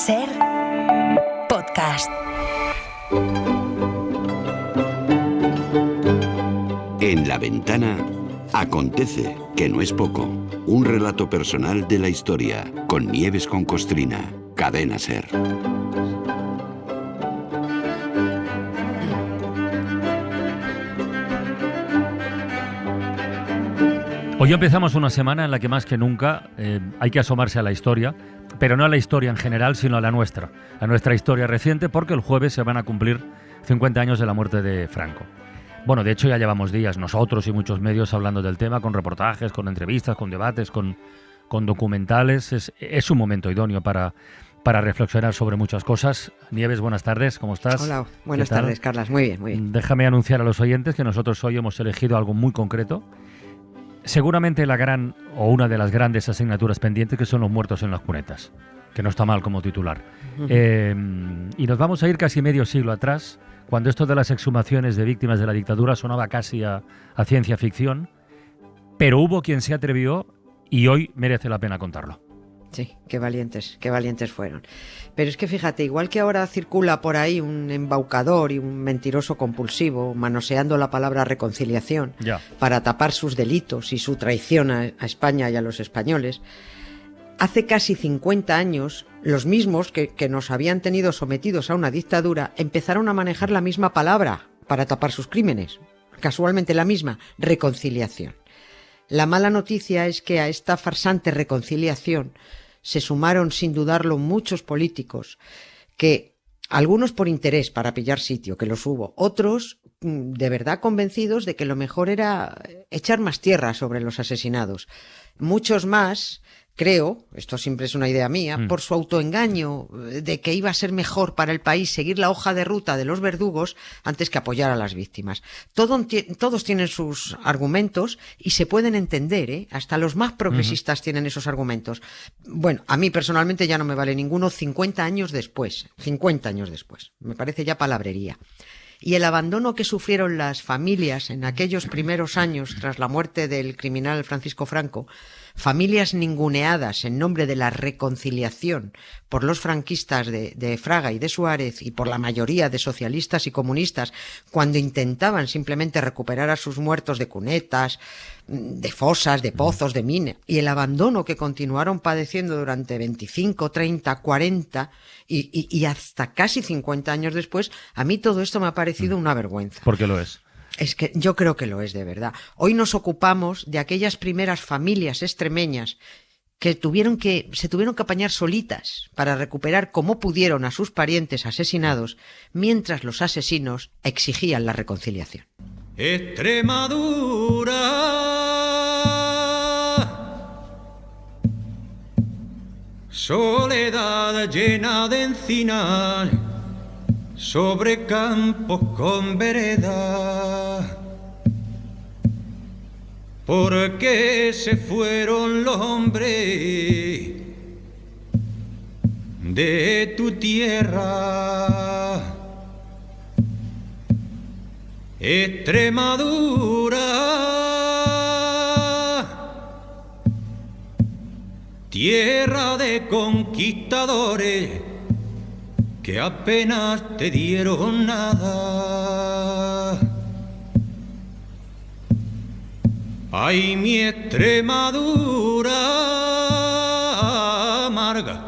Ser podcast. En La Ventana acontece, que no es poco, un relato personal de la historia, con Nieves con Costrina, Cadena Ser. Hoy empezamos una semana en la que más que nunca hay que asomarse a la historia, pero no a la historia en general, sino a nuestra historia reciente, porque el jueves se van a cumplir 50 años de la muerte de Franco. Bueno, de hecho ya llevamos días, nosotros y muchos medios, hablando del tema, con reportajes, con entrevistas, con debates, con documentales. Es un momento idóneo para reflexionar sobre muchas cosas. Nieves, buenas tardes, ¿cómo estás? Hola, buenas tardes, Carlas, muy bien, muy bien. Déjame anunciar a los oyentes que nosotros hoy hemos elegido algo muy concreto. Seguramente la gran o una de las grandes asignaturas pendientes, que son los muertos en las cunetas, que no está mal como titular. Y nos vamos a ir casi medio siglo atrás, cuando esto de las exhumaciones de víctimas de la dictadura sonaba casi a ciencia ficción, pero hubo quien se atrevió y hoy merece la pena contarlo. Sí, qué valientes fueron. Pero es que fíjate, igual que ahora circula por ahí un embaucador y un mentiroso compulsivo manoseando la palabra reconciliación para tapar sus delitos y su traición a España y a los españoles, hace casi 50 años los mismos que nos habían tenido sometidos a una dictadura empezaron a manejar la misma palabra para tapar sus crímenes. Casualmente la misma, reconciliación. La mala noticia es que a esta farsante reconciliación se sumaron sin dudarlo muchos políticos que, algunos por interés para pillar sitio, que los hubo, otros de verdad convencidos de que lo mejor era echar más tierra sobre los asesinados. Muchos más, creo, esto siempre es una idea mía, por su autoengaño de que iba a ser mejor para el país seguir la hoja de ruta de los verdugos antes que apoyar a las víctimas. Todos tienen sus argumentos y se pueden entender, ¿eh? Hasta los más progresistas tienen esos argumentos. Bueno, a mí personalmente ya no me vale ninguno 50 años después. Me parece ya palabrería. Y el abandono que sufrieron las familias en aquellos primeros años tras la muerte del criminal Francisco Franco, familias ninguneadas en nombre de la reconciliación por los franquistas de Fraga y de Suárez y por la mayoría de socialistas y comunistas cuando intentaban simplemente recuperar a sus muertos de cunetas, de fosas, de pozos, de minas, y el abandono que continuaron padeciendo durante 25, 30, 40 y hasta casi 50 años después, a mí todo esto me ha parecido una vergüenza. ¿Por qué lo es? Es que yo creo que lo es de verdad. Hoy nos ocupamos de aquellas primeras familias extremeñas que se tuvieron que apañar solitas para recuperar como pudieron a sus parientes asesinados, mientras los asesinos exigían la reconciliación. Extremadura, soledad llena de encinas, sobre campos con vereda. ¿Por qué se fueron los hombres de tu tierra? Extremadura, tierra de conquistadores que apenas te dieron nada. Ay, mi Extremadura amarga,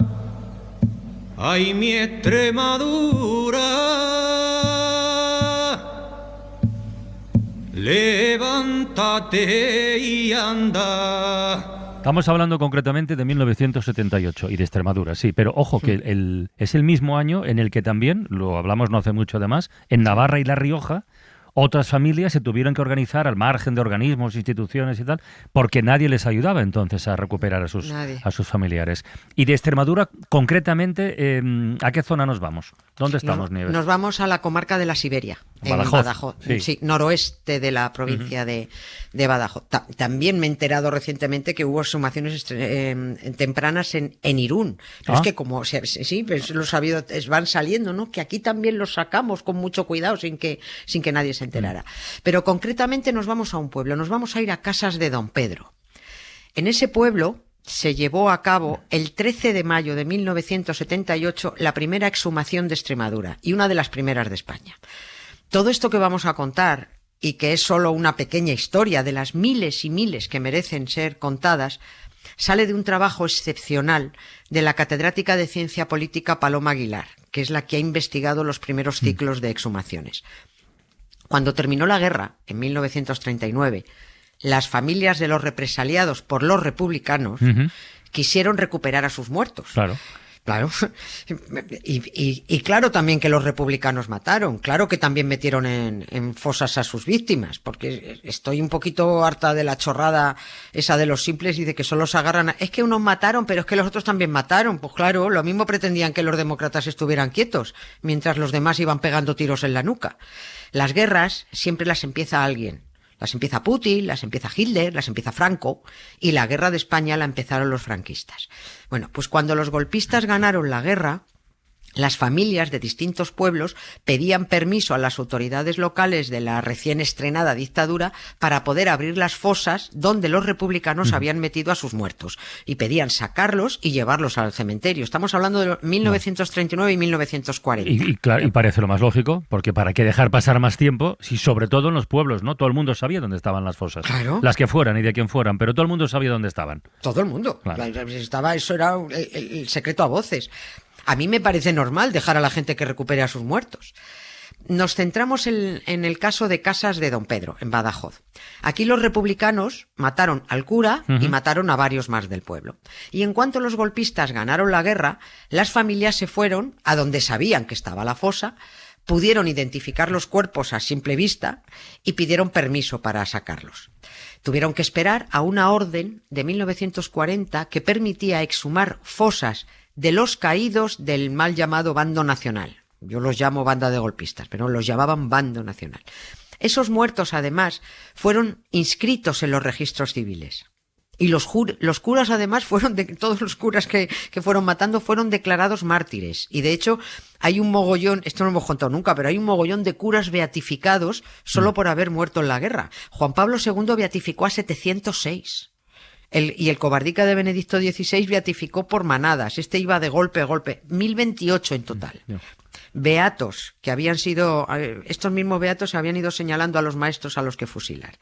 ay, mi Extremadura, levántate y anda. Estamos hablando concretamente de 1978 y de Extremadura, sí, pero ojo que es el mismo año en el que también, lo hablamos no hace mucho además, en Navarra y La Rioja, otras familias se tuvieron que organizar al margen de organismos, instituciones y tal, porque nadie les ayudaba entonces a recuperar a sus familiares. Y de Extremadura, concretamente, ¿a qué zona nos vamos? ¿Dónde estamos, Nieves? Nos vamos a la comarca de la Siberia, Badajoz, en Badajoz, sí, noroeste de la provincia de Badajoz. También me he enterado recientemente que hubo exhumaciones tempranas en Irún. Pero es que como sí, pues lo sabido, van saliendo, ¿no? Que aquí también los sacamos con mucho cuidado sin que nadie se enterara. Pero concretamente nos vamos a un pueblo, nos vamos a ir a Casas de Don Pedro. En ese pueblo se llevó a cabo el 13 de mayo de 1978 la primera exhumación de Extremadura y una de las primeras de España. Todo esto que vamos a contar, y que es solo una pequeña historia de las miles y miles que merecen ser contadas, sale de un trabajo excepcional de la catedrática de Ciencia Política Paloma Aguilar, que es la que ha investigado los primeros ciclos de exhumaciones. Cuando terminó la guerra, en 1939, las familias de los represaliados por los republicanos quisieron recuperar a sus muertos. Claro. Y claro también que los republicanos mataron, claro que también metieron en fosas a sus víctimas, porque estoy un poquito harta de la chorrada esa de los simples y de que solo se agarran es que unos mataron, pero es que los otros también mataron. Pues claro, lo mismo pretendían que los demócratas estuvieran quietos, mientras los demás iban pegando tiros en la nuca. Las guerras siempre las empieza alguien. Las empieza Putin, las empieza Hitler, las empieza Franco, y la guerra de España la empezaron los franquistas. Bueno, pues cuando los golpistas ganaron la guerra, las familias de distintos pueblos pedían permiso a las autoridades locales de la recién estrenada dictadura para poder abrir las fosas donde los republicanos habían metido a sus muertos, y pedían sacarlos y llevarlos al cementerio. Estamos hablando de 1939 y 1940. Y parece lo más lógico, porque ¿para qué dejar pasar más tiempo si sobre todo en los pueblos, ¿no? Todo el mundo sabía dónde estaban las fosas. Claro. Las que fueran y de quién fueran, pero todo el mundo sabía dónde estaban. Todo el mundo. Claro. Eso era el secreto a voces. A mí me parece normal dejar a la gente que recupere a sus muertos. Nos centramos en el caso de Casas de Don Pedro, en Badajoz. Aquí los republicanos mataron al cura y mataron a varios más del pueblo. Y en cuanto los golpistas ganaron la guerra, las familias se fueron a donde sabían que estaba la fosa, pudieron identificar los cuerpos a simple vista y pidieron permiso para sacarlos. Tuvieron que esperar a una orden de 1940 que permitía exhumar fosas de los caídos del mal llamado Bando Nacional. Yo los llamo banda de golpistas, pero los llamaban Bando Nacional. Esos muertos, además, fueron inscritos en los registros civiles. Y los curas, además, todos los curas que fueron matando fueron declarados mártires. Y, de hecho, hay un mogollón, esto no lo hemos contado nunca, pero hay un mogollón de curas beatificados solo por haber muerto en la guerra. Juan Pablo II beatificó a 706. Y el cobardica de Benedicto XVI beatificó por manadas. Este iba de golpe a golpe. 1028 en total. Beatos, que habían sido... Estos mismos beatos se habían ido señalando a los maestros a los que fusilar.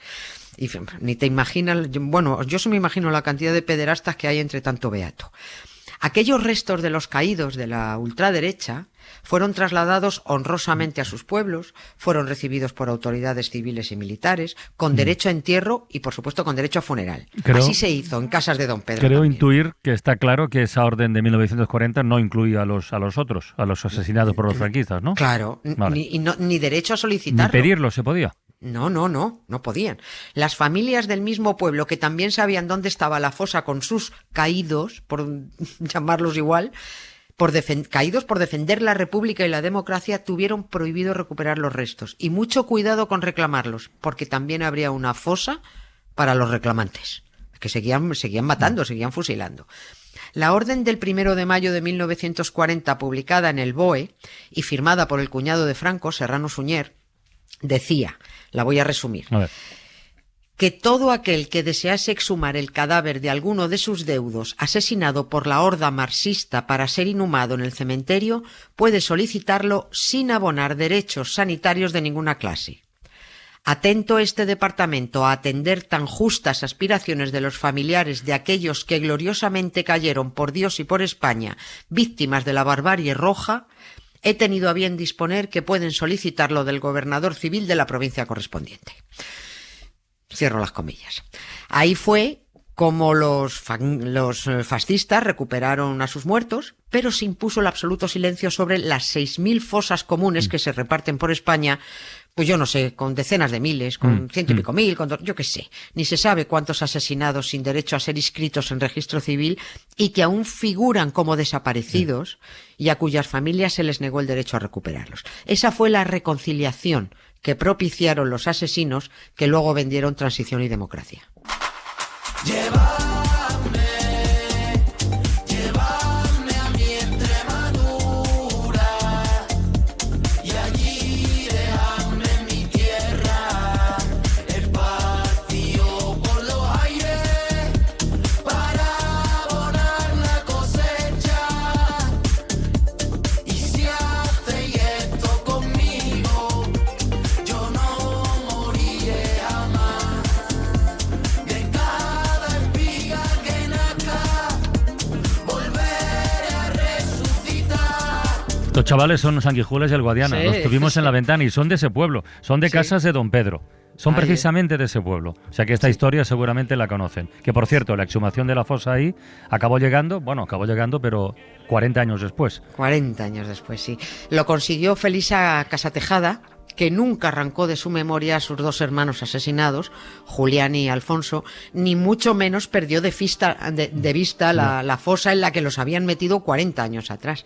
Y ni te imaginas... Bueno, yo se me imagino la cantidad de pederastas que hay entre tanto beato. Aquellos restos de los caídos de la ultraderecha fueron trasladados honrosamente a sus pueblos, fueron recibidos por autoridades civiles y militares, con derecho a entierro y, por supuesto, con derecho a funeral. Así se hizo en Casas de Don Pedro. Creo también. Intuir que está claro que esa orden de 1940 no incluía a los otros, a los asesinados por los franquistas, ¿no? Claro, vale. ni derecho a solicitarlo. Ni pedirlo se podía. No podían. Las familias del mismo pueblo, que también sabían dónde estaba la fosa con sus caídos, por llamarlos igual, caídos por defender la República y la democracia, tuvieron prohibido recuperar los restos. Y mucho cuidado con reclamarlos, porque también habría una fosa para los reclamantes, que seguían matando, seguían fusilando. La orden del 1 de mayo de 1940, publicada en el BOE y firmada por el cuñado de Franco, Serrano Suñer, decía, la voy a resumir, que todo aquel que desease exhumar el cadáver de alguno de sus deudos asesinado por la horda marxista para ser inhumado en el cementerio puede solicitarlo sin abonar derechos sanitarios de ninguna clase. Atento este departamento a atender tan justas aspiraciones de los familiares de aquellos que gloriosamente cayeron por Dios y por España, víctimas de la barbarie roja, he tenido a bien disponer que pueden solicitarlo del gobernador civil de la provincia correspondiente. Cierro las comillas. Ahí fue como los fascistas recuperaron a sus muertos, pero se impuso el absoluto silencio sobre las 6.000 fosas comunes que se reparten por España, pues yo no sé, con decenas de miles, con ciento y pico mil, yo qué sé. Ni se sabe cuántos asesinados sin derecho a ser inscritos en registro civil y que aún figuran como desaparecidos y a cuyas familias se les negó el derecho a recuperarlos. Esa fue la reconciliación que propiciaron los asesinos que luego vendieron transición y democracia. Llévame a mi Extremadura y allí déjame mi tierra, espacio por los aires para Estos chavales son Sanguijuelas y el Guadiana, los tuvimos en La Ventana y son de ese pueblo, son de Casas de Don Pedro. Son precisamente de ese pueblo. O sea que esta historia seguramente la conocen. Que por cierto, la exhumación de la fosa ahí acabó llegando, pero 40 años después. 40 años después, sí. Lo consiguió Felisa Casatejada, que nunca arrancó de su memoria a sus dos hermanos asesinados, Julián y Alfonso, ni mucho menos perdió de vista la fosa en la que los habían metido 40 años atrás.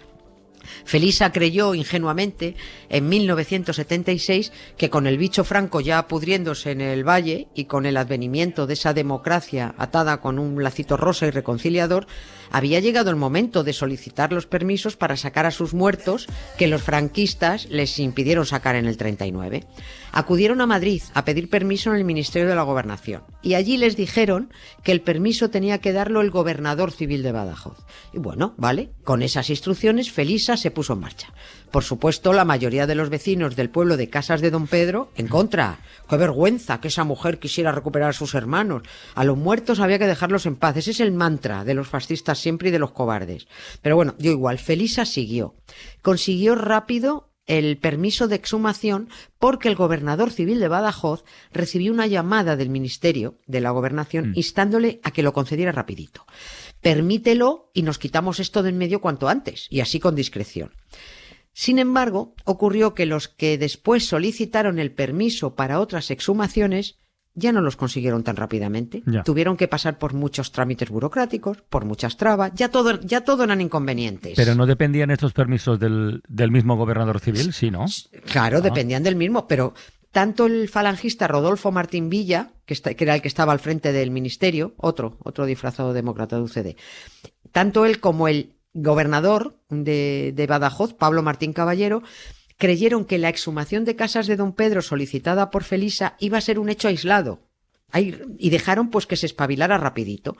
Felisa creyó ingenuamente en 1976 que con el bicho Franco ya pudriéndose en el valle y con el advenimiento de esa democracia atada con un lacito rosa y reconciliador, había llegado el momento de solicitar los permisos para sacar a sus muertos que los franquistas les impidieron sacar en el 39. Acudieron a Madrid a pedir permiso en el Ministerio de la Gobernación y allí les dijeron que el permiso tenía que darlo el gobernador civil de Badajoz. Y bueno, vale, con esas instrucciones Felisa se puso en marcha. Por supuesto, la mayoría de los vecinos del pueblo de Casas de Don Pedro en contra. ¡Qué vergüenza que esa mujer quisiera recuperar a sus hermanos! A los muertos había que dejarlos en paz. Ese es el mantra de los fascistas siempre y de los cobardes. Pero bueno, dio igual. Felisa siguió. Consiguió rápido el permiso de exhumación porque el gobernador civil de Badajoz recibió una llamada del Ministerio de la Gobernación instándole a que lo concediera rapidito. Permítelo y nos quitamos esto de en medio cuanto antes, y así con discreción. Sin embargo, ocurrió que los que después solicitaron el permiso para otras exhumaciones ya no los consiguieron tan rápidamente. Ya. Tuvieron que pasar por muchos trámites burocráticos, por muchas trabas, ya todo eran inconvenientes. Pero no dependían estos permisos del mismo gobernador civil, ¿sí, no? Claro, dependían del mismo, pero tanto el falangista Rodolfo Martín Villa, que era el que estaba al frente del ministerio, otro disfrazado demócrata de UCD, tanto él como el gobernador de Badajoz, Pablo Martín Caballero, creyeron que la exhumación de Casas de Don Pedro solicitada por Felisa iba a ser un hecho aislado. Y dejaron pues que se espabilara rapidito.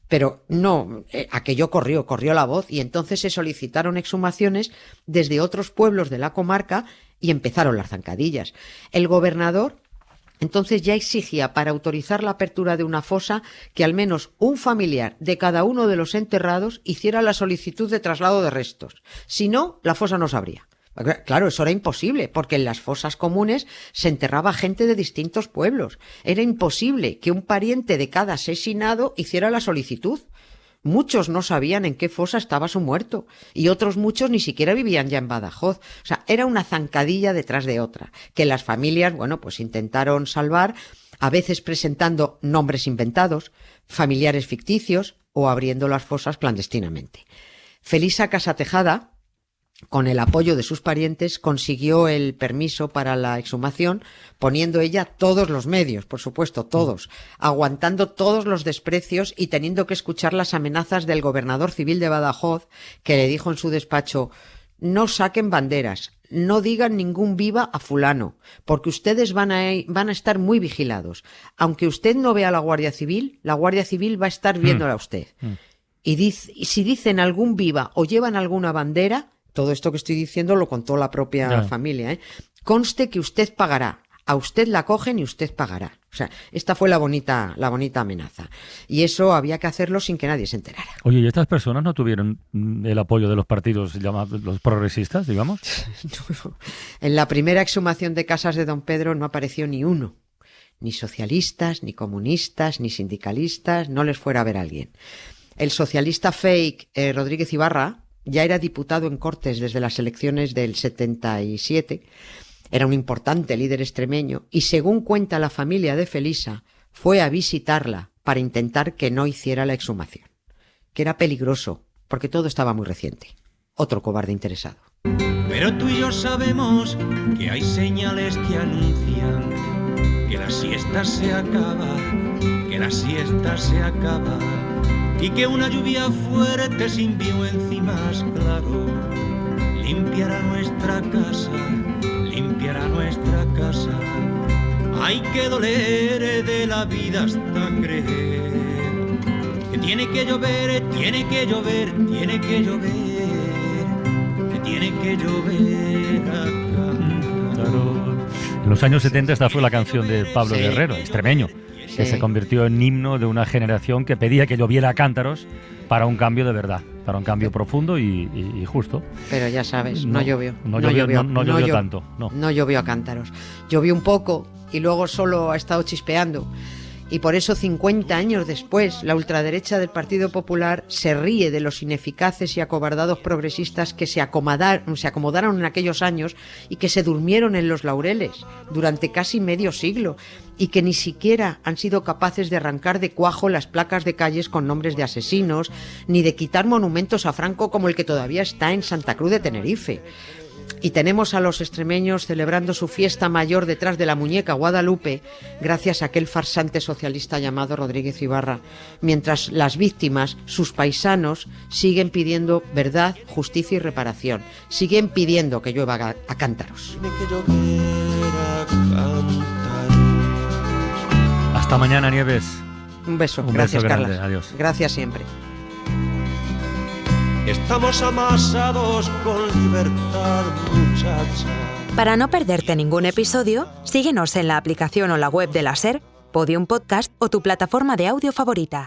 Pero no, aquello corrió la voz y entonces se solicitaron exhumaciones desde otros pueblos de la comarca y empezaron las zancadillas. El gobernador entonces ya exigía para autorizar la apertura de una fosa que al menos un familiar de cada uno de los enterrados hiciera la solicitud de traslado de restos. Si no, la fosa no se abría. Claro, eso era imposible, porque en las fosas comunes se enterraba gente de distintos pueblos. Era imposible que un pariente de cada asesinado hiciera la solicitud. Muchos no sabían en qué fosa estaba su muerto, y otros muchos ni siquiera vivían ya en Badajoz. O sea, era una zancadilla detrás de otra, que las familias, pues intentaron salvar, a veces presentando nombres inventados, familiares ficticios, o abriendo las fosas clandestinamente. Felisa Casatejada, con el apoyo de sus parientes, consiguió el permiso para la exhumación, poniendo ella todos los medios, por supuesto, todos, aguantando todos los desprecios y teniendo que escuchar las amenazas del gobernador civil de Badajoz, que le dijo en su despacho: no saquen banderas, no digan ningún viva a fulano, porque ustedes van a estar muy vigilados. Aunque usted no vea a la Guardia Civil va a estar viéndola a usted. Y si dicen algún viva o llevan alguna bandera, todo esto que estoy diciendo lo contó la propia familia, conste que usted pagará. A usted la cogen y usted pagará. O sea, esta fue la bonita amenaza. Y eso había que hacerlo sin que nadie se enterara. Oye, ¿y estas personas no tuvieron el apoyo de los partidos llamados los progresistas, digamos? No. En la primera exhumación de Casas de Don Pedro no apareció ni uno. Ni socialistas, ni comunistas, ni sindicalistas, no les fuera a ver a alguien. El socialista fake Rodríguez Ibarra ya era diputado en Cortes desde las elecciones del 77, era un importante líder extremeño y, según cuenta la familia de Felisa, fue a visitarla para intentar que no hiciera la exhumación, que era peligroso porque todo estaba muy reciente. Otro cobarde interesado. Pero tú y yo sabemos que hay señales que anuncian que la siesta se acaba, que la siesta se acaba. Y que una lluvia fuerte sin viruencimas, claro, limpiará nuestra casa, limpiará nuestra casa. Hay que doler de la vida hasta creer que tiene que llover, tiene que llover, tiene que llover, que tiene que llover acá. Claro. En los años 70 esta fue la canción de Pablo Guerrero, extremeño, que se convirtió en himno de una generación que pedía que lloviera a cántaros para un cambio de verdad, para un cambio profundo y justo. Pero ya sabes, no llovió. No llovió tanto. No llovió a cántaros. Llovió un poco y luego solo ha estado chispeando. Y por eso 50 años después, la ultraderecha del Partido Popular se ríe de los ineficaces y acobardados progresistas que se acomodaron en aquellos años y que se durmieron en los laureles durante casi medio siglo y que ni siquiera han sido capaces de arrancar de cuajo las placas de calles con nombres de asesinos, ni de quitar monumentos a Franco como el que todavía está en Santa Cruz de Tenerife. Y tenemos a los extremeños celebrando su fiesta mayor detrás de la muñeca Guadalupe gracias a aquel farsante socialista llamado Rodríguez Ibarra, mientras las víctimas, sus paisanos, siguen pidiendo verdad, justicia y reparación. Siguen pidiendo que llueva a cántaros. Hasta mañana, Nieves. Un beso. Un Gracias, beso Carlas. grande. Adiós. Gracias siempre. Estamos amasados con libertad, muchacha. Para no perderte ningún episodio, síguenos en la aplicación o la web de la SER, Podium Podcast o tu plataforma de audio favorita.